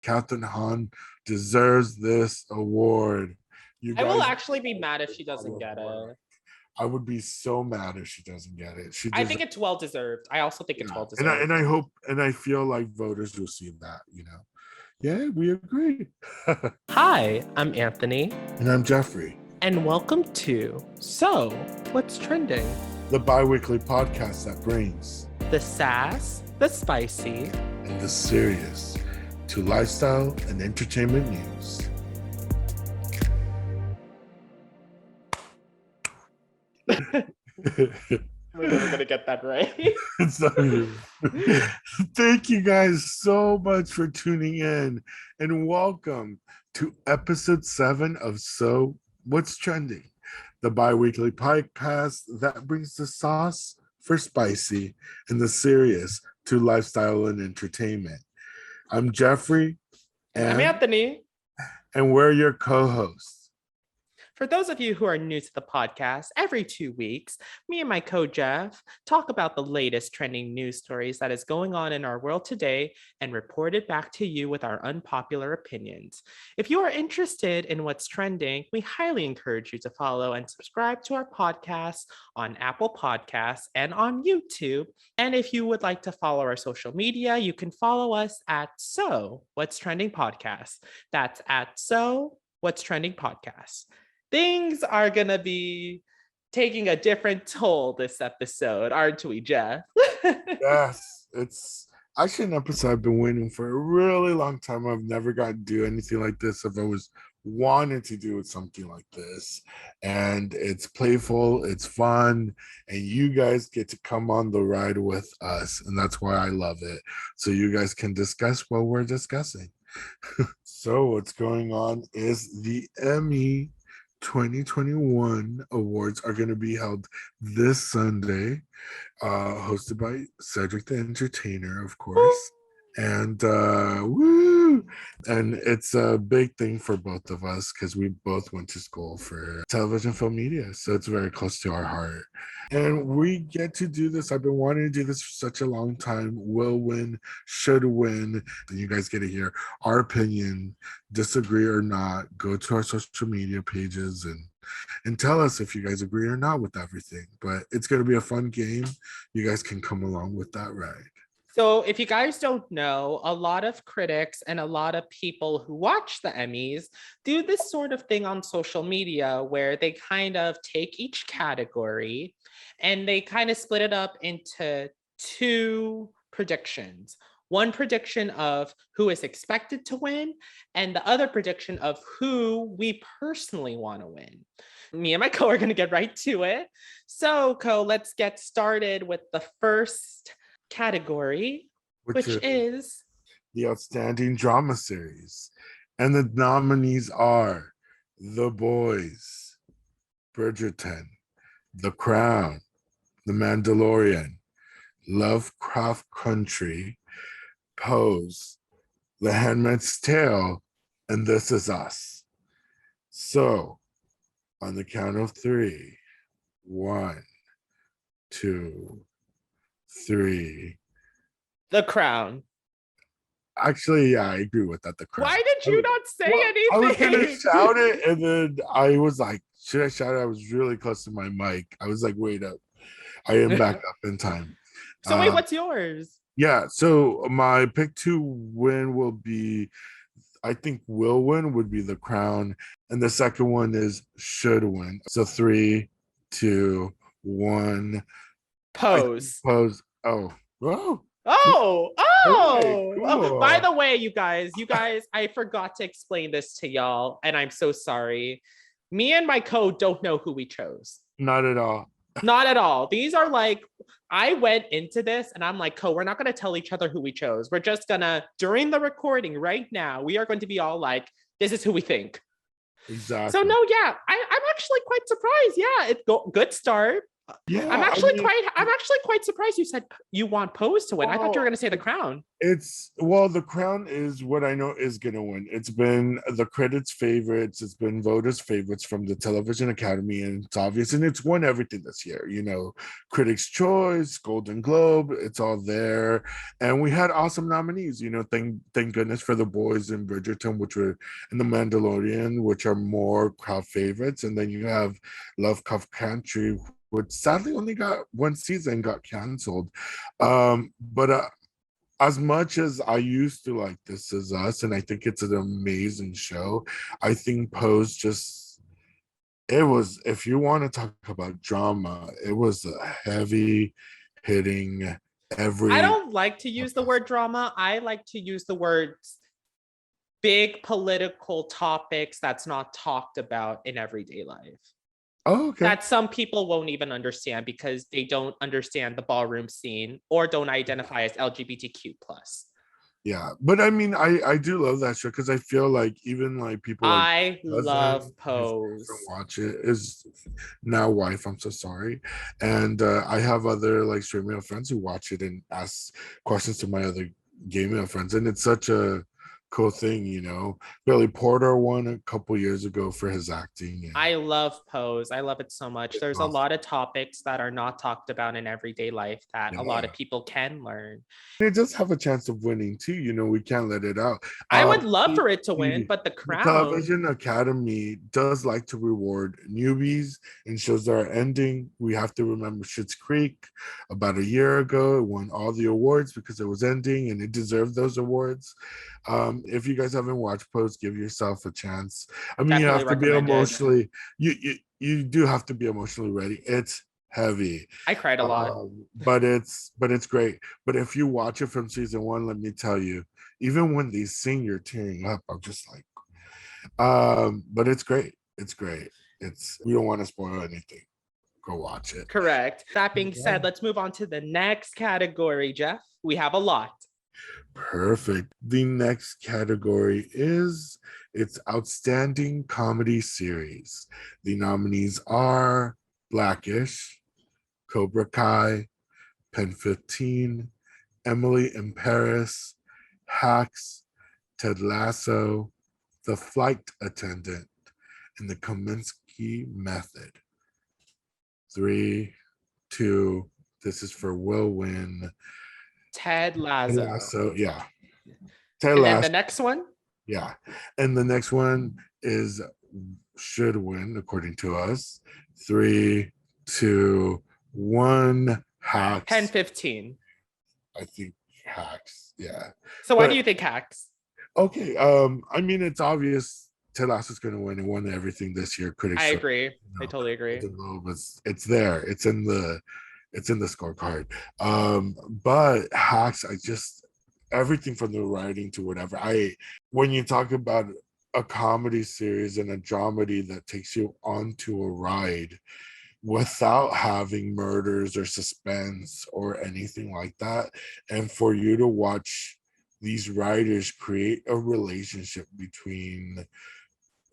Catherine Hahn deserves this award. You I will guys actually be mad if she doesn't get it. I would be so mad if she doesn't get it. I think it's well deserved. I also think it's well deserved. And I hope and I feel like voters will see that, Yeah, we agree. Hi, I'm Anthony. And I'm Jeffrey. And welcome to So, What's Trending? The bi-weekly podcast that brings the sass, the spicy, and the serious to lifestyle and entertainment news. We're never gonna get that right. Thank you guys so much for tuning in and welcome to episode 7 of So What's Trending, the bi-weekly podcast that brings the sauce for spicy and the serious to lifestyle and entertainment. I'm Jeffrey. And I'm Anthony. And we're your co-hosts. For those of you who are new to the podcast, every 2 weeks, me and my co-Jeff talk about the latest trending news stories that is going on in our world today and report it back to you with our unpopular opinions. If you are interested in what's trending, we highly encourage you to follow and subscribe to our podcast on Apple Podcasts and on YouTube. And if you would like to follow our social media, you can follow us at So What's Trending Podcast. That's at So What's Trending Podcast. Things are going to be taking a different toll this episode, aren't we, Jeff? Yes, it's actually an episode I've been waiting for a really long time. I've never got to do anything like this. I've always wanted to do something like this. And it's playful, it's fun, and you guys get to come on the ride with us. And that's why I love it. So you guys can discuss what we're discussing. So what's going on is the Emmy 2021 awards are going to be held this Sunday, hosted by Cedric the Entertainer, of course. And and it's a big thing for both of us because we both went to school for television film media, so it's very close to our heart, and we get to do this. I've been wanting to do this for such a long time. Will win, should win, and you guys get to hear our opinion. Disagree or not, go to our social media pages and tell us if you guys agree or not with everything. But it's going to be a fun game. You guys can come along with that ride. So if you guys don't know, a lot of critics and a lot of people who watch the Emmys do this sort of thing on social media where they kind of take each category and they kind of split it up into 2 predictions. One prediction of who is expected to win and the other prediction of who we personally want to win. Me and my co are going to get right to it. So co, let's get started with the first category, which is the Outstanding Drama Series. And the nominees are The Boys, Bridgerton, The Crown, The Mandalorian, Lovecraft Country, Pose, The Handmaid's Tale, and This Is Us. So, on the count of 3, 1, 2, 3. The Crown. Actually, yeah, I agree with that. The Crown. Why did you not say anything? I was gonna shout it, and then I was like, "Should I shout it?" I was really close to my mic. I was like, "Wait up!" I am back up in time. So wait, what's yours? Yeah, so my pick to win will be, I think will win would be The Crown, and the second one is should win. So 3, 2, 1. Pose. Pose. Oh. By the way, you guys, I forgot to explain this to y'all, and I'm so sorry. Me and my co don't know who we chose. Not at all. Not at all. These are like, I went into this and I'm like, co, we're not going to tell each other who we chose. We're just gonna, during the recording right now, we are going to be all like, this is who we think. Exactly. So no, yeah, I'm actually quite surprised. Yeah, it's good start. I'm Yeah, I actually mean, quite surprised you said you want Pose to win. I thought you were well, going to say The Crown. the Crown is what I know is gonna win. It's been the critics' favorites, it's been voters' favorites from the Television Academy, and it's obvious, and it's won everything this year. Critics' Choice, Golden Globe, it's all there, and we had awesome nominees. Thank goodness for The Boys and Bridgerton, and The Mandalorian, which are more crowd favorites, and then you have Lovecraft Country, which sadly only got one season, got canceled. But as much as I used to like This Is Us, and I think it's an amazing show, I think Pose it was, if you want to talk about drama, it was a heavy hitting I every. don't like to use the word drama. I like to use the words big political topics that's not talked about in everyday life. Oh, okay. That some people won't even understand because they don't understand the ballroom scene or don't identify as LGBTQ plus. Yeah, but I mean, I do love that show because I feel like even like people like I love cousin whose boyfriend Pose. watch it is now wife. I'm so sorry, and I have other like straight male friends who watch it and ask questions to my other gay male friends, and it's such a cool thing. Billy Porter won a couple years ago for his acting, and I love Pose. I love it so much. it's There's a awesome. lot of topics that are not talked about in everyday life that a lot Yeah, of people can learn. it does have a chance of winning too. We can't let it out. I would love The, for it to win, the but The the Crown, Television Academy does like to reward newbies and shows that are ending. We have to remember Schitt's Creek about a year ago. It won all the awards because it was ending and it deserved those awards. If you guys haven't watched Post, give yourself a chance. I mean, you definitely have to be recommended. you do have to be emotionally ready. It's heavy, I cried a lot. but it's great. But if you watch it from season one, let me tell you, even when they sing, you're tearing up. I'm just like, but it's great. It's great. We don't want to spoil anything. Go watch it. Correct. That being Yeah. said, let's move on to the next category, Jeff. We have a lot. Perfect. The next category is its outstanding comedy series. The nominees are Blackish, Cobra Kai, Pen 15, Emily in Paris, Hacks, Ted Lasso, The Flight Attendant, and The Kominsky Method. 3, 2, this is for Will Win. Ted Ted Lasso. Lasso, yeah. Ted And then the Lasso, next one, yeah. And the next one is should win, according to us. 3, 2, 1, Pen Hacks. 15. I think Hacks, yeah. So why do But you think hacks? okay, I mean, it's obvious Ted Lasso's going to win and won everything this year. I Critics, agree. I totally agree. the Globe it's there. It's in the scorecard. But Hacks, I just everything from the writing to whatever. When you talk about a comedy series and a dramedy that takes you onto a ride without having murders or suspense or anything like that, and for you to watch these writers create a relationship between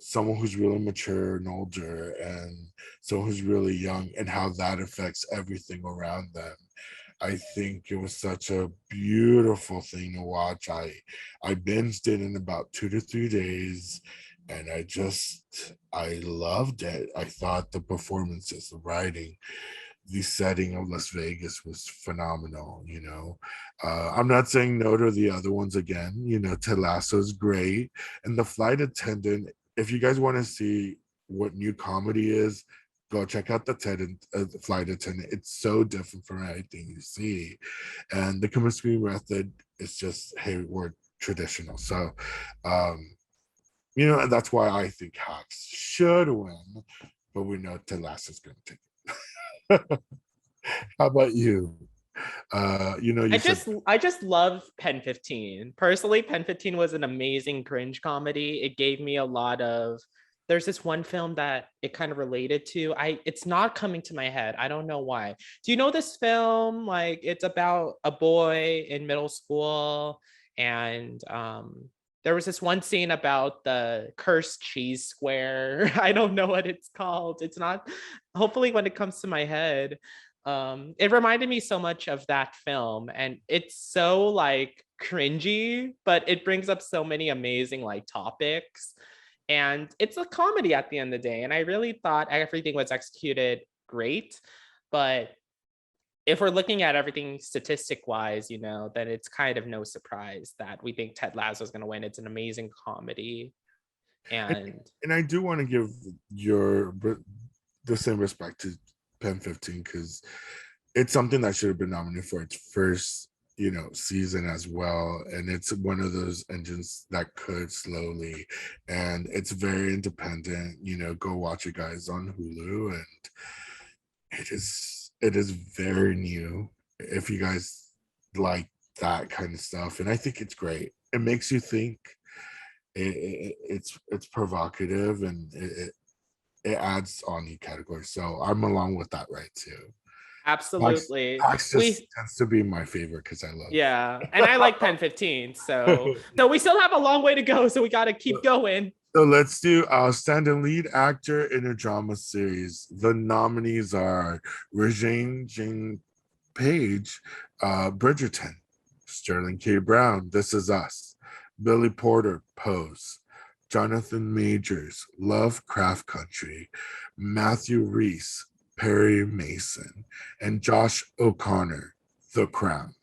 someone who's really mature and older and someone who's really young and how that affects everything around them. I think it was such a beautiful thing to watch. I binged it in about 2 to 3 days, and I loved it. I thought the performances, the writing, the setting of Las Vegas was phenomenal. I'm not saying no to the other ones again. Ted Lasso's great, and The Flight Attendant. If you guys want to see what new comedy is, go check out the Flight Attendant. It's so different from anything you see, and the Kominsky Method is just, hey, we're traditional. So, and that's why I think Hacks should win, but we know Ted Lasso's going to take it. How about you? You said, I just love Pen 15. Personally, Pen 15 was an amazing cringe comedy. It gave me a lot of there's this one film that it kind of related to. It's not coming to my head. I don't know why. Do you know this film? Like it's about a boy in middle school and There was this one scene about the cursed cheese square. I don't know what it's called. It's not, hopefully when it comes to my head. It reminded me so much of that film, and it's so like cringy, but it brings up so many amazing like topics. And it's a comedy at the end of the day. And I really thought everything was executed great. But if we're looking at everything statistic wise, then it's kind of no surprise that we think Ted Lasso is going to win. It's an amazing comedy. And I do want to give the same respect to Pen 15, because it's something that should have been nominated for its first season as well, and it's one of those engines that could slowly, and it's very independent. Go watch it, guys, on Hulu, and it is very new if you guys like that kind of stuff, and I think it's great. It makes you think. It's provocative, and it adds on new categories, so I'm along with that, right? Too. Absolutely. Pax just tends to be my favorite because I love. Yeah, and I like Pen 15, so we still have a long way to go, so we got to keep going. So let's do outstanding lead actor in a drama series. The nominees are Regine Jean Page, Bridgerton; Sterling K. Brown, This Is Us; Billy Porter, Pose; Jonathan Majors, Lovecraft Country; Matthew Rhys, Perry Mason; and Josh O'Connor, The Crown.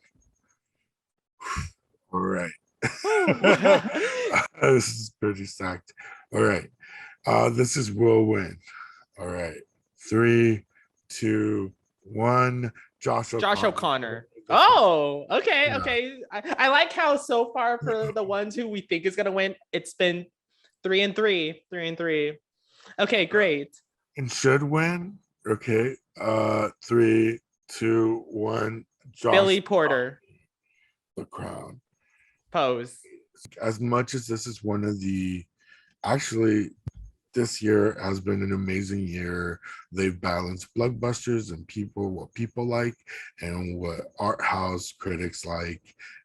All right. This is pretty stacked. All right. This is Will Win. All right. 3, 2, 1. Josh O'Connor. Oh, okay. Yeah. Okay. I like how so far for the ones who we think is going to win, it's been 3 and 3. 3 and 3. Okay, great. And should win. Okay. 3, 2, 1. Billy Porter. The Crown. Pose. As much as this is one of the, actually, this year has been an amazing year. They've balanced blockbusters and what people like and what art house critics like,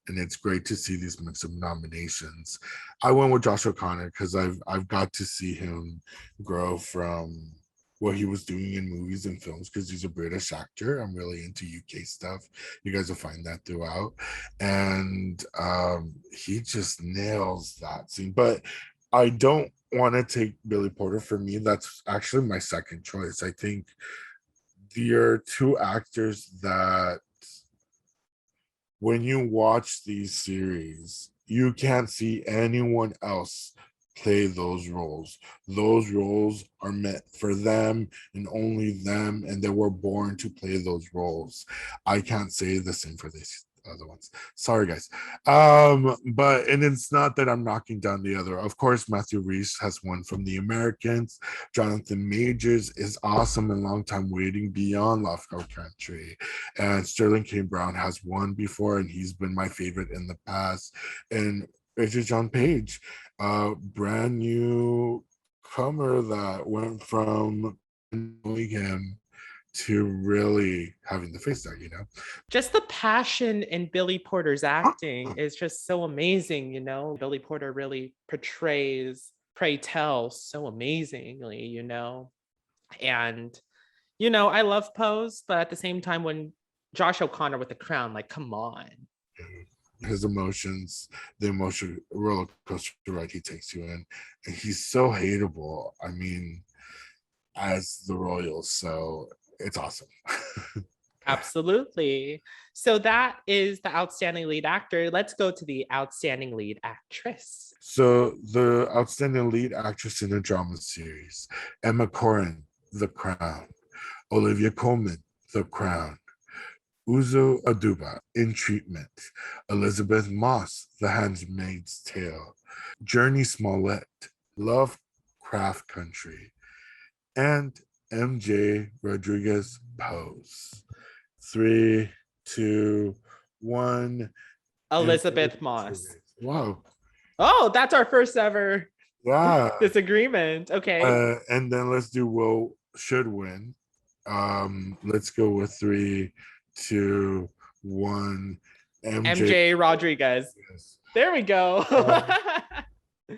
and it's great to see these mix of nominations. I went with Josh O'Connor because I've got to see him grow from what he was doing in movies and films, because he's a British actor. I'm really into UK stuff. You guys will find that throughout. And he just nails that scene. But I don't want to take Billy Porter. For me, that's actually my second choice. I think there are two actors that when you watch these series, you can't see anyone else play those roles. Those roles are meant for them and only them, and they were born to play those roles. I can't say the same for these other ones. Sorry, guys. But and it's not that I'm knocking down the other. Of course, Matthew Rhys has won from The Americans. Jonathan Majors is awesome and long time waiting beyond Lovecraft Country. And Sterling K. Brown has won before, and he's been my favorite in the past. And Richard John Page, brand new comer that went from knowing him to really having the face there, Just the passion in Billy Porter's acting is just so amazing, Billy Porter really portrays Pray Tell so amazingly, and I love Pose, but at the same time, when Josh O'Connor with The Crown, like, come on. His emotions, the emotional roller coaster ride he takes you in, and he's so hateable, I mean, as the Royals, so it's awesome. Absolutely. So that is the outstanding lead actor. Let's go to the outstanding lead actress. So the outstanding lead actress in a drama series: Emma Corrin, The Crown; Olivia Colman, The Crown; Uzo Aduba, In Treatment; Elizabeth Moss, The Handmaid's Tale; Journey Smollett, Lovecraft Country; and MJ Rodriguez, Pose. 3, 2, 1. Elizabeth Moss. Wow. Oh, that's our first ever disagreement. Okay. And then let's do Will Should Win. Let's go with 3, 2, 1. MJ Rodriguez. There we go.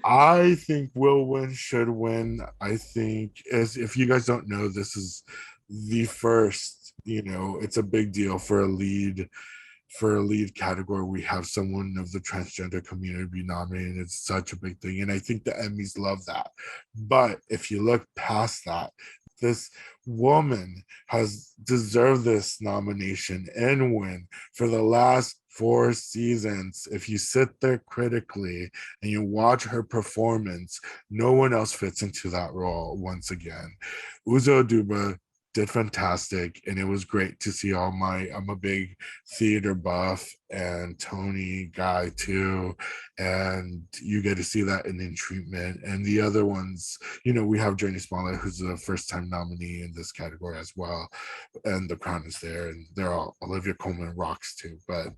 I think will win, should win. I think, as if you guys don't know, this is the first, it's a big deal for a lead category. We have someone of the transgender community be nominated. It's such a big thing. And I think the Emmys love that. But if you look past that, this woman has deserved this nomination and win for the last 4 seasons. If you sit there critically and you watch her performance, no one else fits into that role once again. Uzo Aduba did fantastic, and it was great to see I'm a big theater buff and Tony guy too, and you get to see that in treatment. And the other ones, we have Journey Smollett, who's a first time nominee in this category as well, and The Crown is there, and they're all, Olivia Colman rocks too. But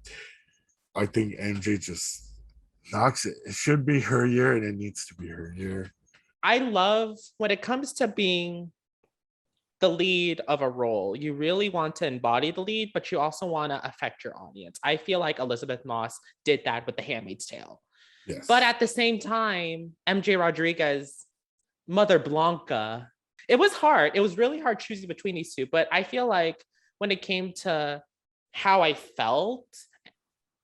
I think MJ just knocks it. It should be her year, and it needs to be her year. I love when it comes to being the lead of a role, you really want to embody the lead, but you also want to affect your audience. I feel like Elizabeth Moss did that with The Handmaid's Tale. Yes. But at the same time, MJ Rodriguez, Mother Blanca, it was hard. It was really hard choosing between these two. But I feel like when it came to how I felt,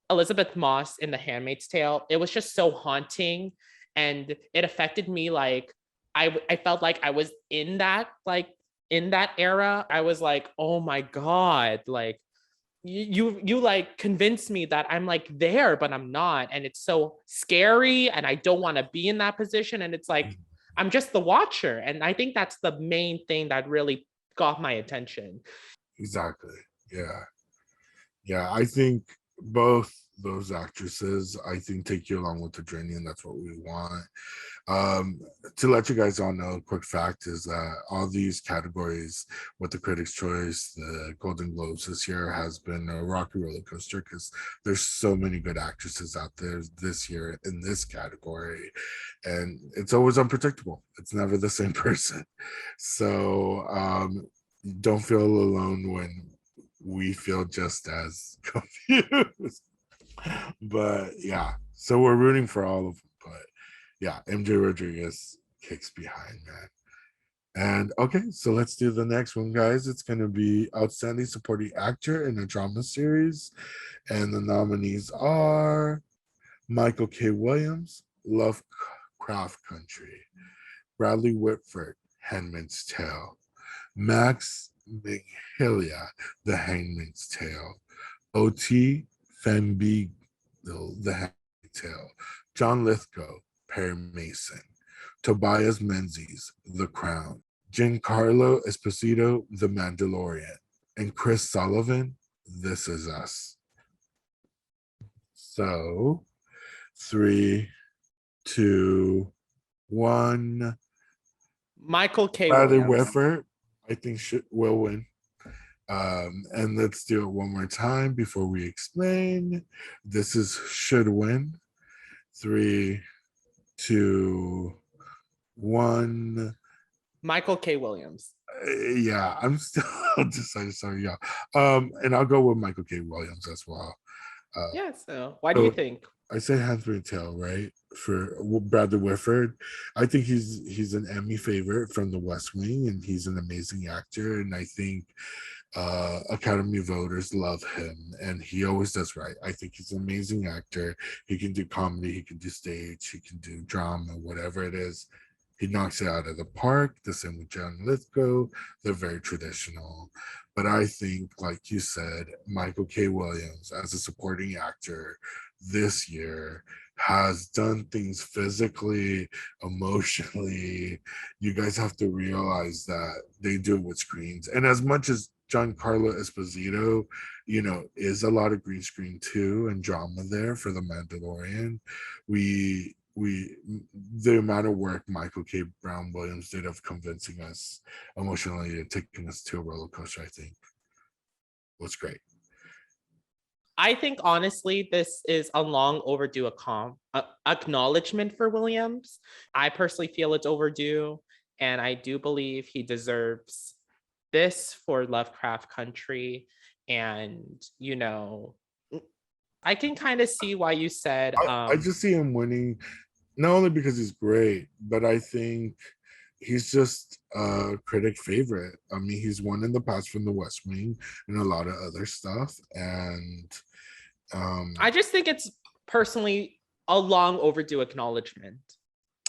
Elizabeth Moss in The Handmaid's Tale, it was just so haunting. And it affected me. Like, I felt like I was in that era. I was like, oh my God, like you like convinced me that I'm like there, but I'm not. And it's so scary. And I don't want to be in that position. And it's like, I'm just the watcher. And I think that's the main thing that really got my attention. Exactly. Yeah. Yeah. I think both those actresses, I think, take you along with the journey, and that's what we want. To let you guys all know, a quick fact is that all these categories with the Critics' Choice, the Golden Globes this year has been a rocky roller coaster because there's so many good actresses out there this year in this category, and it's always unpredictable. It's never the same person. So don't feel alone when we feel just as confused. But yeah, so we're rooting for all of them. But yeah, MJ Rodriguez kicks behind, man. And okay, so let's do the next one, guys. It's going to be Outstanding Supporting Actor in a Drama Series. And the nominees are Michael K. Williams, Lovecraft Country, Bradley Whitford, Handmaid's Tale, Max Mignola, The Handmaid's Tale, O.T. Fambigo, The Handmaid's Tale, John Lithgow, Perry Mason, Tobias Menzies, The Crown, Giancarlo Esposito, The Mandalorian, and Chris Sullivan, This Is Us. So, 3, 2, 1. Michael K. Bradley Williams. Whitford, I think will win. And let's do it one more time before we explain. This is should win. 3, 2, 1. Michael K. Williams. Yeah, I'm still decided. Sorry, yeah. And I'll go with Michael K. Williams as well. Yeah. So why do you think? I say Handmaid's Tale, right? For Bradley Whitford. I think he's an Emmy favorite from The West Wing, and he's an amazing actor. And I think Academy voters love him, and he always does right. I think he's an amazing actor. He can do comedy, he can do stage, he can do drama, whatever it is. He knocks it out of the park. The same with John Lithgow. They're very traditional. But I think, like you said, Michael K. Williams, as a supporting actor this year, has done things physically, emotionally. You guys have to realize that they do it with screens. And as much as Giancarlo Esposito, is a lot of green screen too and drama there for The Mandalorian. The amount of work Michael K. Brown Williams did of convincing us emotionally and taking us to a roller coaster, I think was great. I think honestly, this is a long overdue acknowledgement for Williams. I personally feel it's overdue, and I do believe he deserves this for Lovecraft Country. And I can kind of see why you said I just see him winning not only because he's great, but I think he's just a critic favorite. I mean, he's won in the past from The West Wing and a lot of other stuff. And I just think it's personally a long overdue acknowledgement.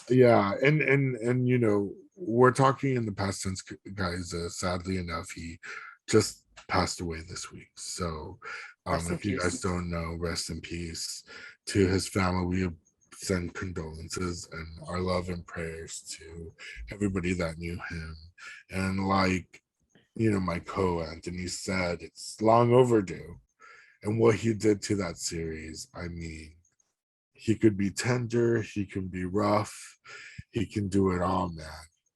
yeah, and you know, we're talking in the past tense, guys. Sadly enough, he just passed away this week. So Rest in if you guys peace. don't know, rest in peace to his family. We send condolences and our love and prayers to everybody that knew him. And like, you know, my Anthony said, it's long overdue. And what he did to that series, I mean, he could be tender, he can be rough, he can do it all, man.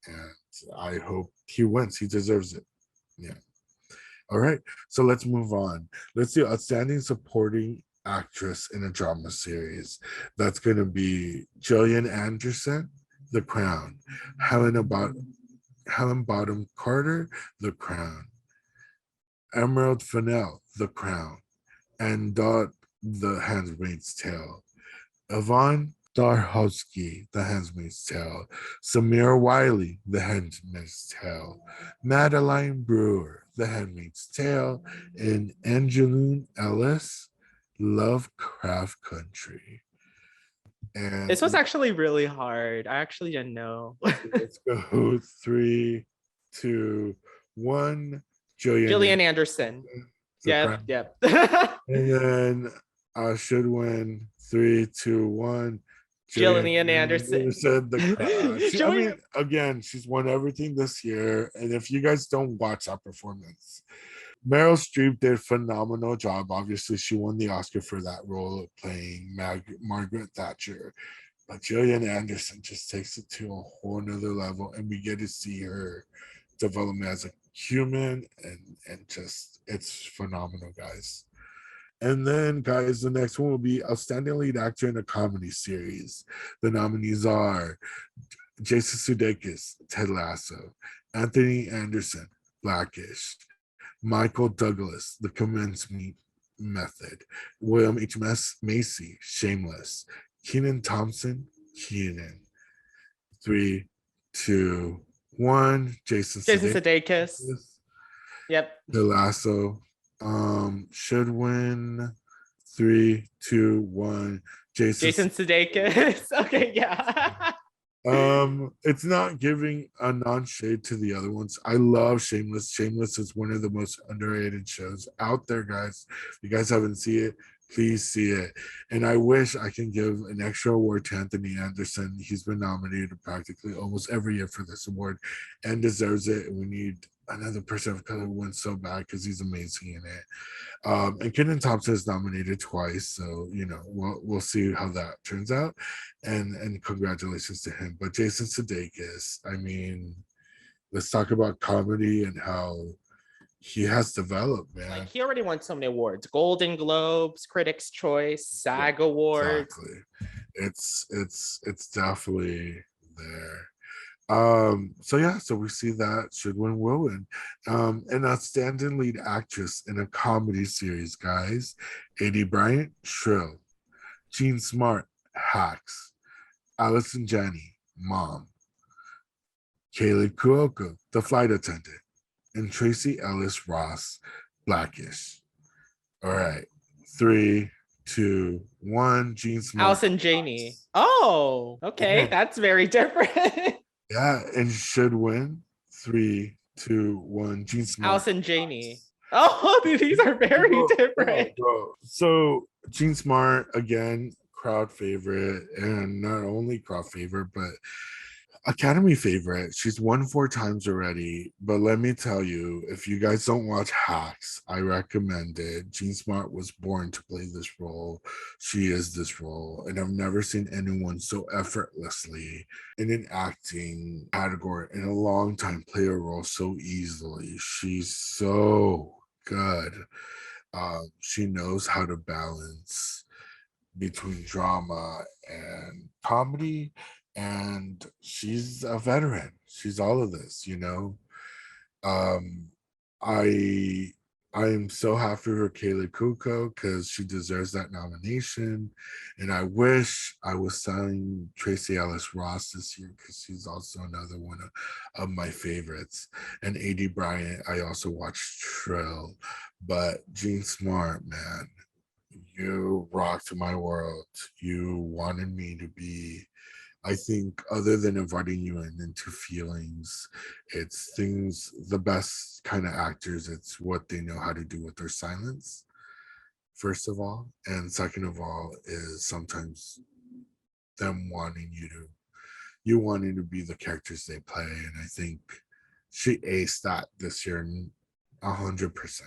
And I hope he wins. He deserves it. Yeah. All right. So let's move on. Let's see outstanding supporting actress in a drama series. That's going to be Gillian Anderson, The Crown. Helena Helen Bottom Carter, The Crown. Emerald Fennell, The Crown. And Dot, The Handmaid's Tale. Yvonne Darhowski, The Handmaid's Tale, Samira Wiley, The Handmaid's Tale, Madeline Brewer, The Handmaid's Tale, and Angeline Ellis, Lovecraft Country. And This was actually really hard. I actually didn't know. let's go 3, 2, 1. Gillian Anderson. The Yep, Crown. yep. And then I should win 3, 2, 1. Gillian Anderson. Said The Crown. I Joey, mean, again, she's won everything this year. And if you guys don't watch that performance, Meryl Streep did a phenomenal job. Obviously, she won the Oscar for that role of playing Margaret Thatcher. But Gillian Anderson just takes it to a whole nother level, and we get to see her development as a human, and just it's phenomenal, guys. And then, guys, the next one will be Outstanding Lead Actor in a Comedy Series. The nominees are Jason Sudeikis, Ted Lasso, Anthony Anderson, Blackish, Michael Douglas, The Commencement Method, William H. Macy, Shameless, Kenan Thompson, Kenan. 3, 2, 1. Jason Sudeikis. Sudeikis, Yep. The Lasso. Should win 3, 2, 1. Jason Sudeikis. Okay, yeah. It's not giving a non-shade to the other ones. I love Shameless. Shameless is one of the most underrated shows out there, guys. If you guys haven't seen it, please see it. And I wish I can give an extra award to Anthony Anderson. He's been nominated practically almost every year for this award and deserves it. And we need another person of color win so bad because he's amazing in it. And Kenan Thompson is nominated twice, so you know we'll see how that turns out. And congratulations to him. But Jason Sudeikis, I mean, let's talk about comedy and how he has developed, man. Like he already won so many awards: Golden Globes, Critics' Choice, SAG Awards. Exactly. It's definitely there. So yeah, so we see that should win will win. An outstanding lead actress in a comedy series, guys. Adie Bryant, Shrill, Jean Smart, Hacks, Allison Janney, Mom, Kaylee Cuoco, The Flight Attendant, and Tracy Ellis Ross, Blackish. All right, 3, 2, 1. Jean Smart, Allison Janney. Oh, okay, yeah. that's very different. Yeah, and should win 3, 2, 1. Jean Smart. Allison Janney. Oh, these are very different. Bro. So Jean Smart, again, crowd favorite, and not only crowd favorite, but Academy favorite. She's won 4 times already. But let me tell you, if you guys don't watch Hacks, I recommend it. Jean Smart was born to play this role. She is this role. And I've never seen anyone so effortlessly in an acting category in a long time play a role so easily. She's so good. She knows how to balance between drama and comedy, and she's a veteran. She's all of this, you know. I I am so happy for Kaylee Kuko because she deserves that nomination. And I wish I was selling Tracy Ellis Ross this year because she's also another one of my favorites. And A.D. Bryant, I also watched Trill. But Jean Smart, man, you rocked my world. You wanted me to be, I think, other than inviting you into feelings, it's things, the best kind of actors, it's what they know how to do with their silence, first of all. And second of all, is sometimes them wanting you wanting to be the characters they play. And I think she aced that this year 100%.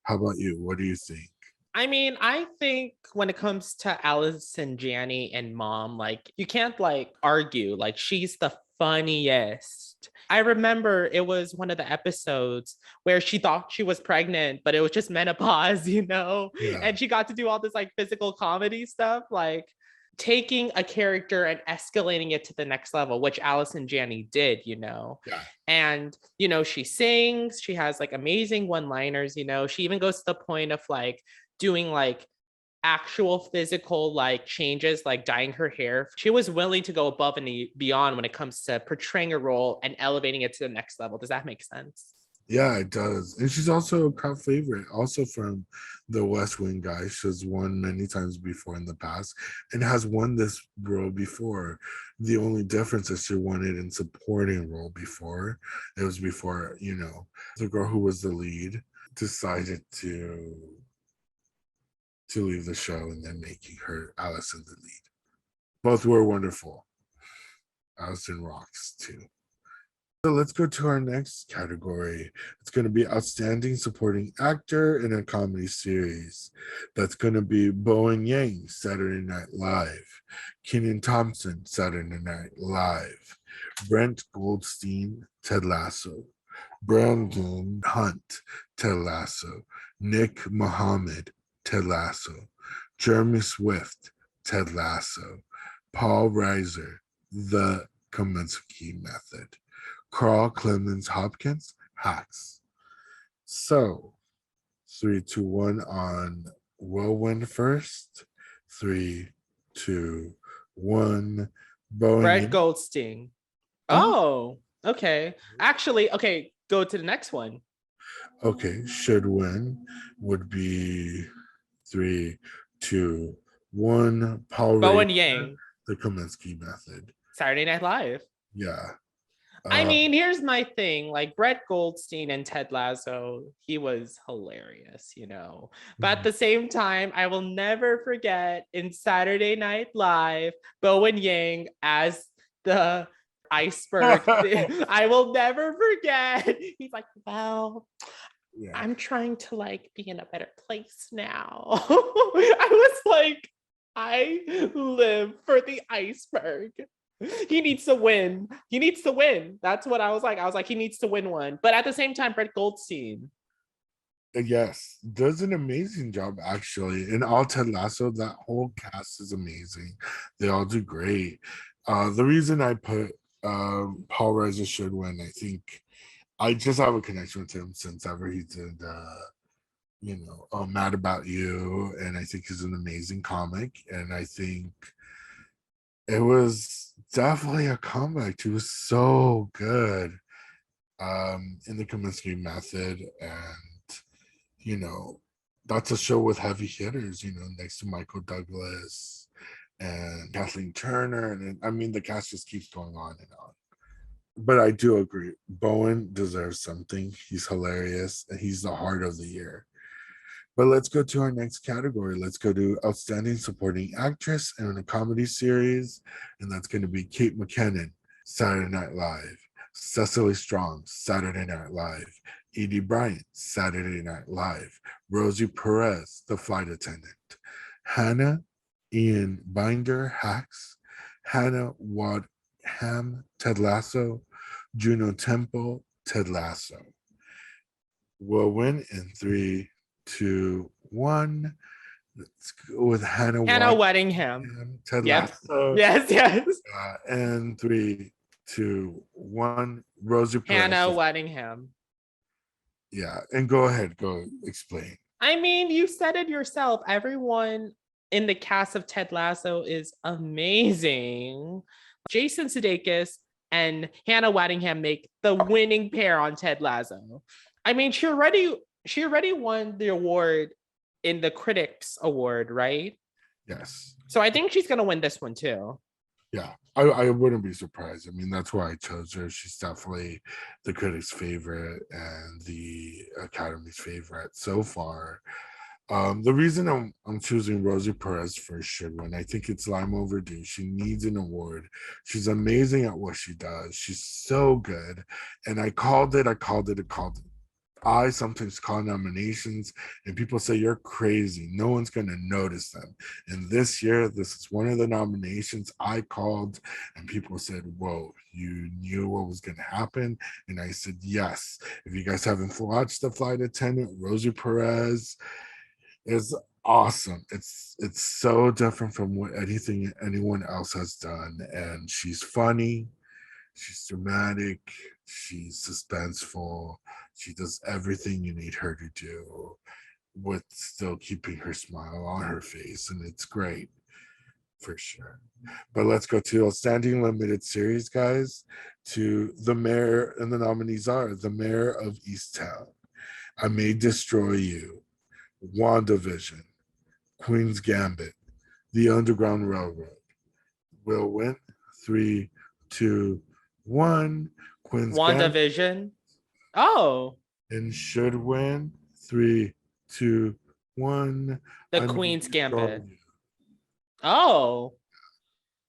How about you? What do you think? I mean, I think when it comes to Allison Janney and Mom, like you can't like argue. Like she's the funniest. I remember it was one of the episodes where she thought she was pregnant, but it was just menopause, you know? Yeah. And she got to do all this like physical comedy stuff, like taking a character and escalating it to the next level, which Allison Janney did, you know? Yeah. And, you know, she sings, she has like amazing one liners, you know? She even goes to the point of like, doing like actual physical like changes, like dyeing her hair. She was willing to go above and beyond when it comes to portraying a role and elevating it to the next level. Does that make sense? Yeah, it does. And she's also a crowd favorite, also from the West Wing guys. She's won many times before in the past and has won this role before. The only difference is she won it in supporting role before. It was before, the girl who was the lead decided to leave the show and then making her Allison the lead. Both were wonderful. Allison rocks too. So let's go to our next category. It's going to be Outstanding Supporting Actor in a Comedy Series. That's going to be Bowen Yang, Saturday Night Live. Kenan Thompson, Saturday Night Live. Brent Goldstein, Ted Lasso. Brandon Hunt, Ted Lasso. Nick Mohammed, Ted Lasso. Jeremy Swift, Ted Lasso. Paul Reiser, The Kominsky Method. Carl Clemens Hopkins, Hacks. So, 3, 2, 1 on Whirlwind first. 3, 2, 1. Brett Boeing. Goldstein. Oh, Oh, okay. Actually, okay, go to the next one. okay. Should win would be 3, 2, 1. Paul Ray, Bowen Yang, The Kominsky Method. Saturday Night Live. Yeah. I mean, here's my thing. Like Brett Goldstein and Ted Lasso, he was hilarious, you know. But at the same time, I will never forget in Saturday Night Live, Bowen Yang as the iceberg. I will never forget. He's like, well, yeah. I'm trying to like be in a better place now. I was like, I live for the iceberg. He needs to win. He needs to win. That's what I was like. I was like, he needs to win one. But at the same time, Brett Goldstein. Yes, does an amazing job actually. And all Ted Lasso, that whole cast is amazing. They all do great. The reason I put Paul Reiser should win, I think I just have a connection with him since ever he did Mad About You. And I think he's an amazing comic. And I think it was definitely a comeback. He was so good in the Kominsky Method. And that's a show with heavy hitters, next to Michael Douglas and Kathleen Turner. And I mean, the cast just keeps going on and on. But I do agree. Bowen deserves something. He's hilarious and he's the heart of the year. But let's go to our next category. Let's go to Outstanding Supporting Actress in a Comedy Series. And that's going to be Kate McKinnon, Saturday Night Live. Cecily Strong, Saturday Night Live. Edie Bryant, Saturday Night Live. Rosie Perez, The Flight Attendant. Hannah Ian Binder, Hacks. Hannah Wadham, Ted Lasso. Juno Temple, Ted Lasso. Will win in 3, 2, 1. Let's go with Hannah Weddingham. Ted Yep. Lasso. Yes. And 3, 2, 1. Rosie Perez. Hannah Weddingham. Yeah, and go ahead, go explain. I mean, you said it yourself. Everyone in the cast of Ted Lasso is amazing. Jason Sudeikis and Hannah Waddingham make the winning pair on Ted Lasso. I mean, she already won the award in the Critics Award, right? Yes. So I think she's gonna win this one too. Yeah, I wouldn't be surprised. I mean, that's why I chose her. She's definitely the critics' favorite and the Academy's favorite so far. The reason I'm choosing Rosie Perez for should win, I think it's Lime overdue. She needs an award. She's amazing at what she does. She's so good. And I called it. I sometimes call nominations and people say you're crazy. No one's going to notice them. And this year, this is one of the nominations I called, and people said, whoa, you knew what was going to happen. And I said, yes. If you guys haven't watched The Flight Attendant, Rosie Perez is awesome. It's so different from what anything anyone else has done. And she's funny, she's dramatic, she's suspenseful. She does everything you need her to do with still keeping her smile on her face. And it's great for sure. But let's go to Outstanding Limited Series, guys. To the mayor, and the nominees are The Mayor of Easttown, I May Destroy You, WandaVision, Queen's Gambit, The Underground Railroad. Will win. 3, 2, 1. Queen's Gambit. WandaVision. Oh, And should win. 3, 2, 1. the I Queen's May Destroy Gambit. You. Oh,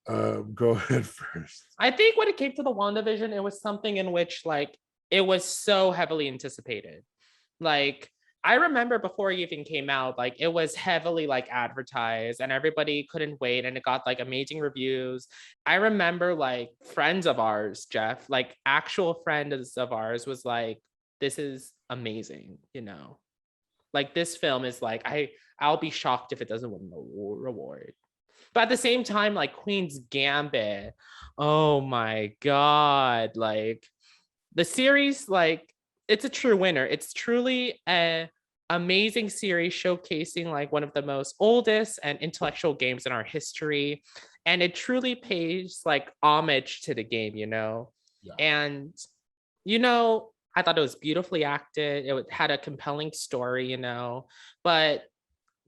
Go ahead first. I think when it came to the WandaVision, it was something in which like it was so heavily anticipated. Like I remember before it even came out, like it was heavily like advertised and everybody couldn't wait and it got like amazing reviews. I remember like friends of ours, Jeff, like actual friends of ours was like, this is amazing, you know. Like this film is like I'll be shocked if it doesn't win the reward. But at the same time, like Queen's Gambit, oh my god, like the series, like it's a true winner. It's truly a amazing series showcasing like one of the most oldest and intellectual games in our history, and it truly pays like homage to the game, you know. Yeah. And you know, I thought it was beautifully acted. It had a compelling story, you know, but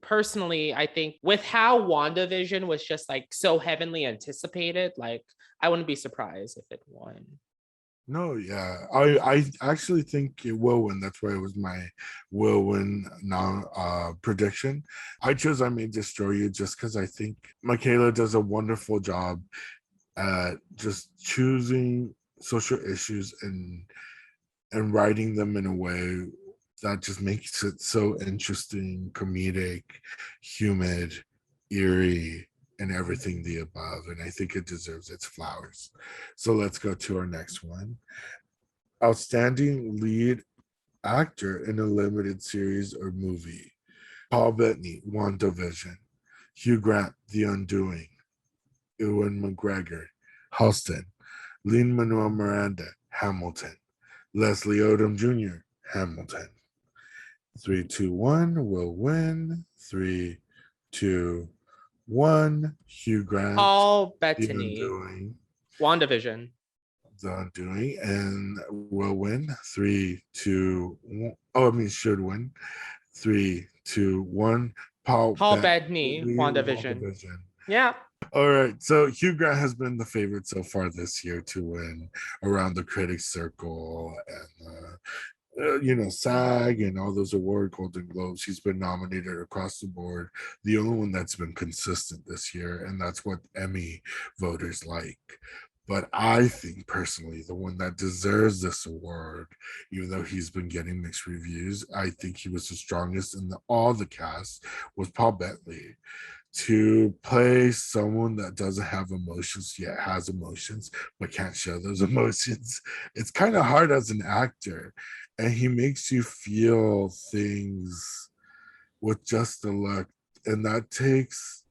personally, I think with how WandaVision was just like so heavenly anticipated, like I wouldn't be surprised if it won. No, yeah. I actually think it will win. That's why it was my will win now prediction. I chose I May Destroy You just because I think Michaela does a wonderful job at just choosing social issues and writing them in a way that just makes it so interesting, comedic, humid, eerie, and everything the above. And I think it deserves its flowers. So let's go to our next one. Outstanding lead actor in a limited series or movie. Paul Bettany, WandaVision. Hugh Grant, The Undoing. Ewan McGregor, Halston. Lin-Manuel Miranda, Hamilton. Leslie Odom Jr., Hamilton. 3, 2, 1 will win. 3, 2, 1. Hugh Grant, Paul The Bettany, Undoing. WandaVision. The Undoing, and will win. 3, 2, 1. Oh, I mean, should win. 3, 2, 1. Paul Bettany, WandaVision. Yeah. All right. So Hugh Grant has been the favorite so far this year to win around the critics circle and SAG and all those award Golden Globes. He's been nominated across the board. The only one that's been consistent this year, and that's what Emmy voters like. But I think personally, the one that deserves this award, even though he's been getting mixed reviews, I think he was the strongest in all the cast, was Paul Bentley. To play someone that doesn't have emotions yet has emotions but can't show those emotions, it's kind of hard as an actor, and he makes you feel things with just the look, and that takes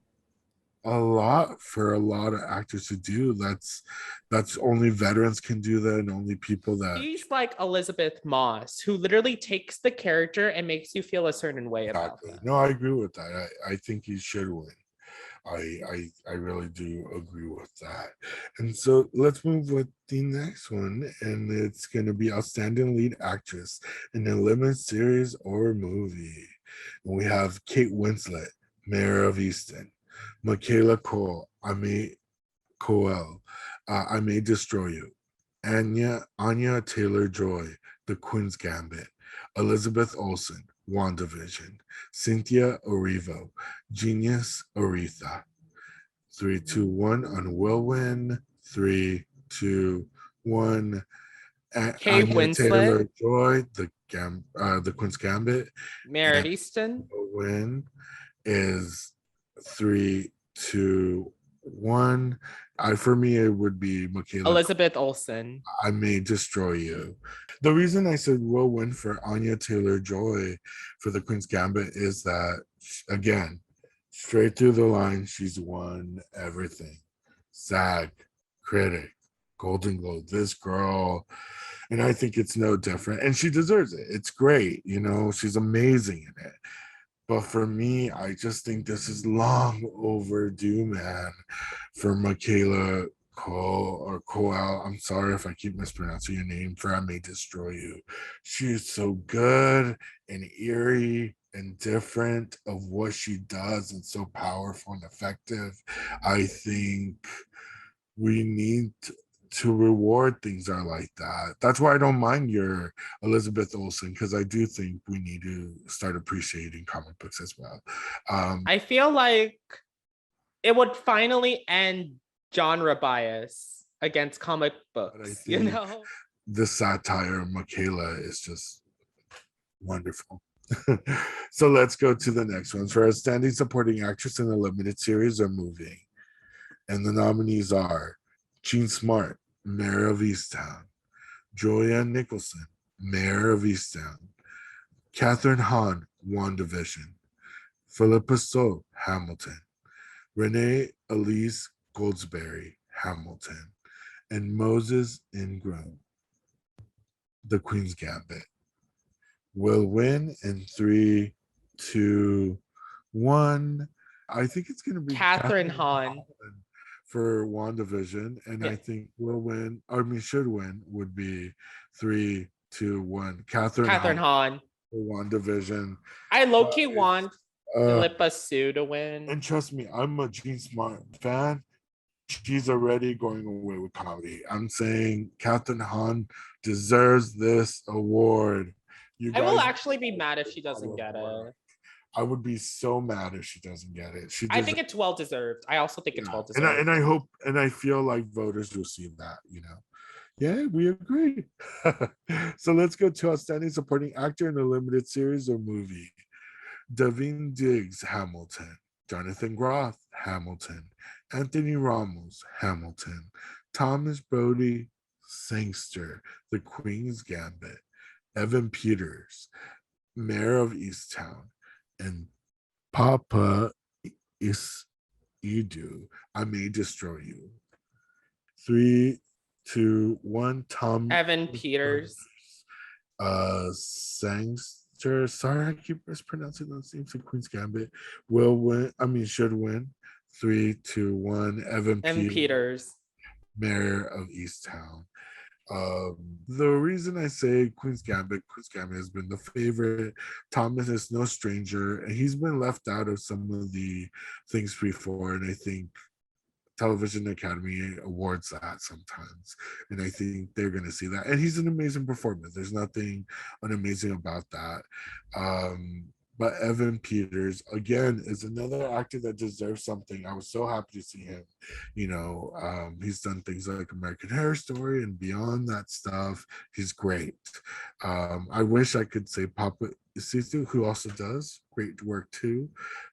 a lot for a lot of actors to do. That's only veterans can do that, and only people that She's like Elizabeth Moss, who literally takes the character and makes you feel a certain way about exactly. them. No, I agree with that. I think he should win. I really do agree with that. And so let's move with the next one, and it's going to be outstanding lead actress in a limited series or movie. And we have Kate Winslet, Mayor of Easton, Michaela Cole, Coel, I May Destroy You, Anya Taylor Joy, The Queen's Gambit, Elizabeth Olsen, WandaVision, Cynthia Erivo, Genius Aretha. 3, 2, 1 on Whirlwind. 3, 2, 1. Kate Anya Winslet, Taylor Joy, the Queen's Gambit, Mare and Easton, Whirlwind is 3, 2, 1. For me, it would be Michaela. Elizabeth Olsen. I May Destroy You. The reason I said will win for Anya Taylor Joy for the Queen's Gambit is that, again, straight through the line, she's won everything. SAG, critic, Golden Globe, this girl. And I think it's no different. And she deserves it. It's great. She's amazing in it. But for me, I just think this is long overdue, man, for Michaela Cole or Coel. I'm sorry if I keep mispronouncing your name, for I May Destroy You. She is so good and eerie and different of what she does, and so powerful and effective. I think we need to reward things that are like that. That's why I don't mind your Elizabeth Olsen, because I do think we need to start appreciating comic books as well. I feel like it would finally end genre bias against comic But I books, you think know? the satire of Michaela is just wonderful. So let's go to the next one for outstanding supporting actress in a limited series or movie. And the nominees are Jean Smart, Mayor of Easttown, Julianne Nicholson, Mayor of Easttown, Catherine Hahn, WandaVision, Philippa Soh, Hamilton, Renee Elise Goldsberry, Hamilton, and Moses Ingram, The Queen's Gambit. Will win in 3, 2, 1. I think it's going to be Catherine Hahn. for WandaVision, and Yeah. I think will win. Should win would be 3, 2, 1. Catherine Catherine Hahn. for WandaVision. I low-key want Uh, Philippa Sue to win. and trust me, I'm a Jean Smart fan. She's already going away with comedy. I'm saying Catherine Hahn deserves this award. You I will guys, actually be mad if she doesn't get it. I would be so mad if she doesn't get it. I think it's well deserved. I also think it's well deserved. And I hope and I feel like voters will see that. Yeah, we agree. So let's go to outstanding supporting actor in a limited series or movie. Davine Diggs, Hamilton. Jonathan Groff, Hamilton. Anthony Ramos, Hamilton. Thomas Brody, Sangster, The Queen's Gambit. Evan Peters, Mayor of Easttown. And Papa Is Idu, I May Destroy You. 3, 2, 1. Evan Peters. Sangster. Sorry, I keep mispronouncing those names. In Queen's Gambit will win. Should win. 3, 2, 1. Evan Peters. Mayor of Easttown. The reason I say Queen's Gambit has been the favorite. Thomas is no stranger, and he's been left out of some of the things before, and I think Television Academy awards that sometimes, and I think they're going to see that. And he's an amazing performer. There's nothing unamazing about that. But Evan Peters, again, is another actor that deserves something. I was so happy to see him. He's done things like American Horror Story and beyond that stuff. He's great. I wish I could say Papa Isitu, who also does great work too,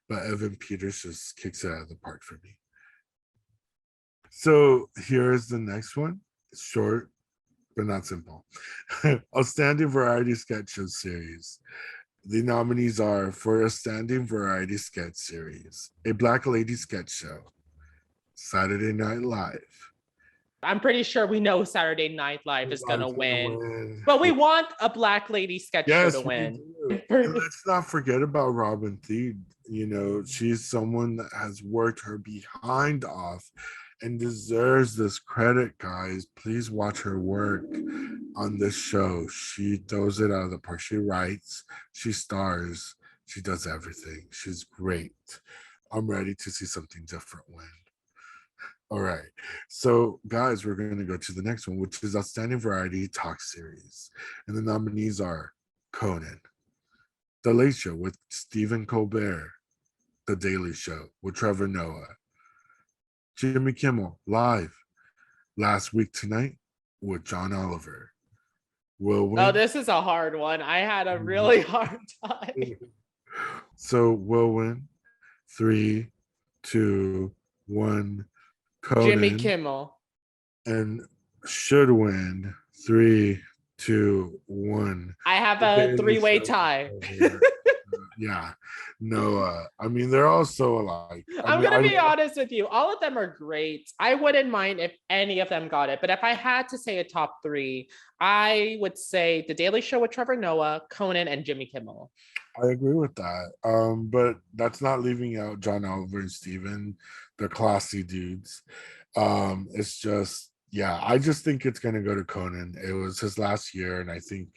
but Evan Peters just kicks it out of the park for me. So here's the next one. It's short, but not simple. Outstanding Variety Sketch Show Series. The nominees are for Outstanding Variety Sketch Series, A Black Lady Sketch Show, Saturday Night Live. I'm pretty sure we know Saturday Night Live is gonna win. Win. But we want a Black Lady sketch show to win. Do. And let's not forget about Robin Thede. You know, she's someone that has worked her behind off and deserves this credit, guys. Please watch her work on this show. She throws it out of the park. She writes, she stars, she does everything. She's great. I'm ready to see something different win. All right. So, guys, we're going to go to the next one, which is Outstanding Variety Talk Series. And the nominees are Conan, The Late Show with Stephen Colbert, The Daily Show with Trevor Noah, Jimmy Kimmel Live, Last Week Tonight with John Oliver. Will win. Oh, this is a hard one. I had a really hard time. So, will win. 3, 2, 1. Conan, Jimmy Kimmel. And should win. 3, 2, 1. I have a three-way tie. Yeah. No, I mean, they're all so alike. I'm going to be honest with you. All of them are great. I wouldn't mind if any of them got it. But if I had to say a top 3, I would say The Daily Show with Trevor Noah, Conan, and Jimmy Kimmel. I agree with that. But that's not leaving out John Oliver and Steven. They're classy dudes. It's just, yeah, I just think it's going to go to Conan. It was his last year, and I think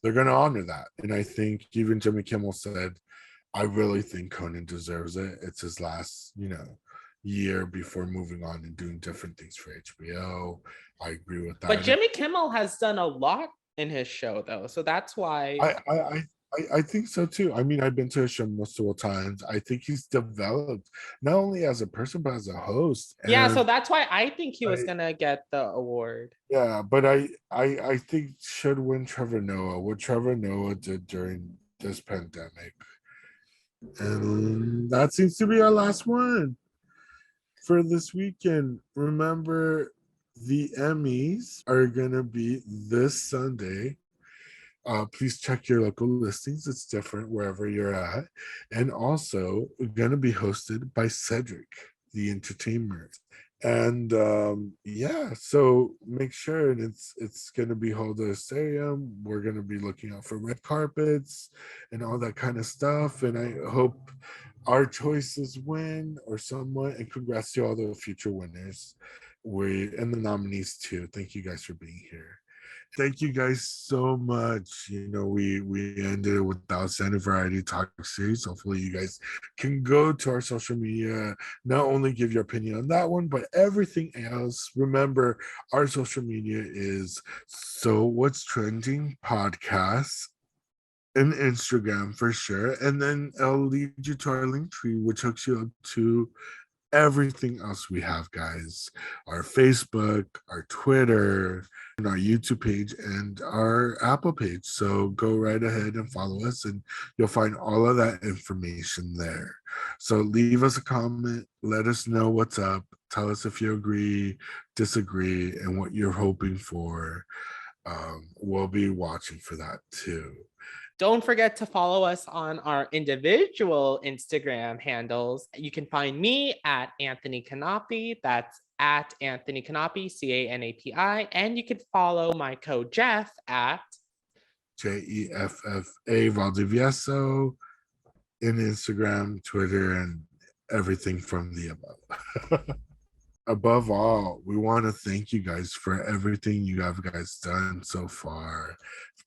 they're going to honor that. And I think even Jimmy Kimmel said, I really think Conan deserves it. It's his last, year before moving on and doing different things for HBO. I agree with that. But Jimmy Kimmel has done a lot in his show, though. So that's why. I think so too. I mean, I've been to his show multiple times. I think he's developed not only as a person but as a host. Yeah, so that's why I think he was gonna get the award. Yeah, but I think should win Trevor Noah. What Trevor Noah did during this pandemic, and that seems to be our last one for this weekend. Remember, the Emmys are gonna be this Sunday. Please check your local listings. It's different wherever you're at. And also going to be hosted by Cedric, the entertainer. And yeah, so make sure, and it's going to be held at a stadium. We're going to be looking out for red carpets and all that kind of stuff. And I hope our choices win or somewhat. And congrats to all the future winners. And the nominees too. Thank you guys for being here. Thank you guys so much. We ended with the Outstanding Variety Talk Series. Hopefully you guys can go to our social media, not only give your opinion on that one, but everything else. Remember, our social media is So What's Trending Podcast and Instagram for sure. And then I'll lead you to our link tree, which hooks you up to everything else we have, guys. Our Facebook, our Twitter, and our YouTube page, and our Apple page. So go right ahead and follow us, and you'll find all of that information there. So leave us a comment. Let us know what's up. Tell us if you agree, disagree, and what you're hoping for. We'll be watching for that too. Don't forget to follow us on our individual Instagram handles. You can find me at Anthony Canapi. That's at Anthony Canapi, Canapi. And you can follow my code Jeff at Jeffa Valdivieso in Instagram, Twitter, and everything from the above. Above all, we want to thank you guys for everything you have guys done so far.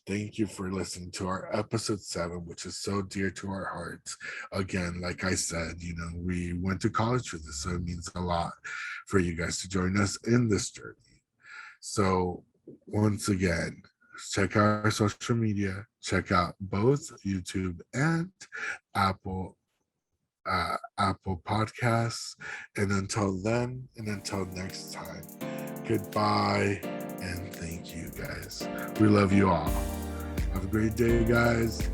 Thank you for listening to our episode 7, which is so dear to our hearts. Again, like I said, we went to college for this, so it means a lot for you guys to join us in this journey. So once again, check out our social media, check out both YouTube and Apple Podcasts. And until then, and until next time, goodbye and thank you guys. We love you all. Have a great day, guys.